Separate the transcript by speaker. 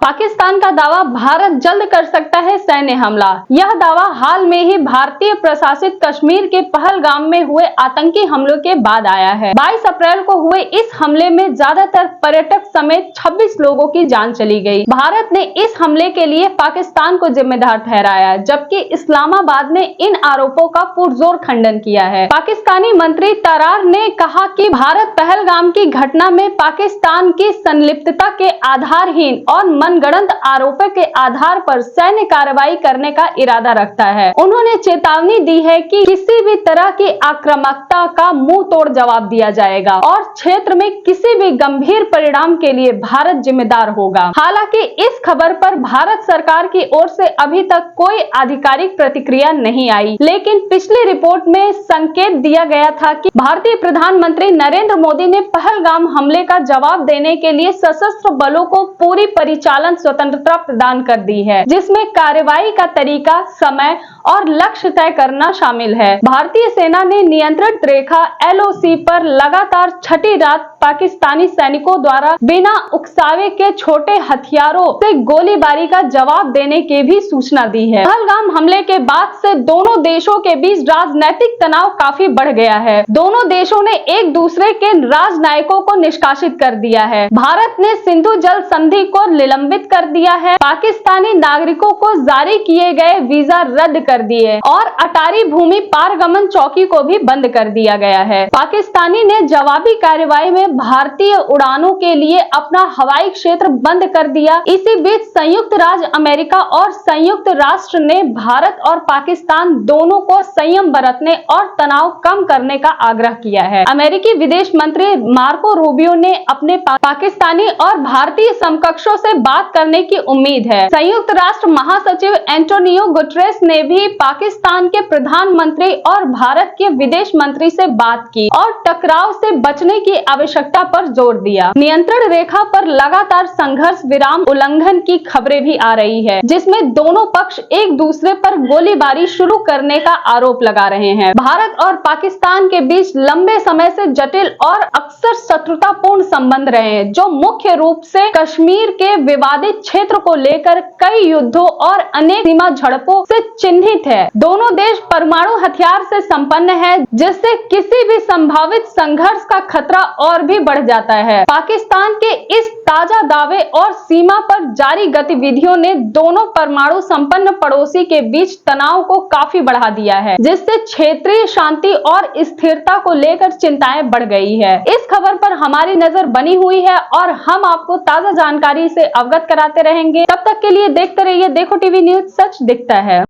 Speaker 1: पाकिस्तान का दावा, भारत जल्द कर सकता है सैन्य हमला। यह दावा हाल में ही भारतीय प्रशासित कश्मीर के पहलगाम में हुए आतंकी हमलों के बाद आया है। 22 अप्रैल को हुए इस हमले में ज्यादातर पर्यटक समेत 26 लोगों की जान चली गई। भारत ने इस हमले के लिए पाकिस्तान को जिम्मेदार ठहराया, जबकि इस्लामाबाद ने इन आरोपों का पुरजोर खंडन किया है। पाकिस्तानी मंत्री तरार ने कहा कि भारत पहलगाम की घटना में पाकिस्तान की संलिप्तता के आधारहीन और मनगढ़ंत आरोपों के आधार पर सैन्य कार्रवाई करने का इरादा रखता है। उन्होंने चेतावनी दी है कि किसी भी तरह की आक्रामकता का मुंह तोड़ जवाब दिया जाएगा और क्षेत्र में किसी भी गंभीर परिणाम के लिए भारत जिम्मेदार होगा। हालांकि इस खबर पर भारत सरकार की ओर से अभी तक कोई आधिकारिक प्रतिक्रिया नहीं आई, लेकिन पिछली रिपोर्ट में संकेत दिया गया था कि भारतीय प्रधानमंत्री नरेंद्र मोदी ने पहलगाम हमले का जवाब देने के लिए सशस्त्र बलों को पूरी परिचालन स्वतंत्रता प्रदान कर दी है, जिसमें कार्रवाई का तरीका, समय और लक्ष्य तय करना शामिल है। भारतीय सेना ने नियंत्रण रेखा LOC पर लगातार छठी रात पाकिस्तानी सैनिकों द्वारा बिना उकसावे के छोटे हथियारों से गोलीबारी का जवाब देने की भी सूचना दी है। पहलगाम हमले के बाद से दोनों देशों के बीच राजनीतिक तनाव काफी बढ़ गया है। दोनों देशों ने एक दूसरे के राजनायकों को निष्कासित कर दिया है। भारत ने सिंधु जल संधि को निलंबित कर दिया है, पाकिस्तानी नागरिकों को जारी किए गए वीजा रद्द कर दिए और अटारी भूमि पारगमन चौकी को भी बंद कर दिया गया है। पाकिस्तानी ने जवाबी कार्रवाई में भारतीय उड़ानों के लिए अपना हवाई क्षेत्र बंद कर दिया। इसी बीच संयुक्त राज्य अमेरिका और संयुक्त राष्ट्र ने भारत और पाकिस्तान दोनों को संयम बरतने और तनाव कम करने का आग्रह किया है। अमेरिकी विदेश मंत्री मार्को रूबियो ने अपने पाकिस्तानी और भारतीय समकक्षों से बात करने की उम्मीद है। संयुक्त राष्ट्र महासचिव एंटोनियो गुटेरेस ने भी पाकिस्तान के प्रधानमंत्री और भारत के विदेश मंत्री से बात की और टकराव से बचने की आवश्यकता पर जोर दिया। नियंत्रण रेखा पर लगातार संघर्ष विराम उल्लंघन की खबरें भी आ रही है, जिसमें दोनों पक्ष एक दूसरे पर गोलीबारी शुरू करने का आरोप लगा रहे हैं। भारत और पाकिस्तान के बीच लंबे समय से जटिल और अक्सर शत्रुतापूर्ण संबंध रहे हैं, जो मुख्य रूप से कश्मीर के विवादित क्षेत्र को लेकर कई युद्धों और अनेक सीमा झड़पों से चिन्हित है। दोनों देश परमाणु हथियार से संपन्न है, जिससे किसी भी संभावित संघर्ष का खतरा और भी बढ़ जाता है। पाकिस्तान के इस ताजा दावे और सीमा पर जारी गतिविधियों ने दोनों परमाणु संपन्न पड़ोसी के बीच तनाव को काफी बढ़ा दिया है, जिससे क्षेत्रीय शांति और स्थिरता को लेकर चिंताएं बढ़ गई है। इस खबर पर हमारी नजर बनी हुई है और हम आपको ताजा जानकारी से अवगत कराते रहेंगे। तब तक के लिए देखते रहिए देखो टीवी न्यूज, सच दिखता है।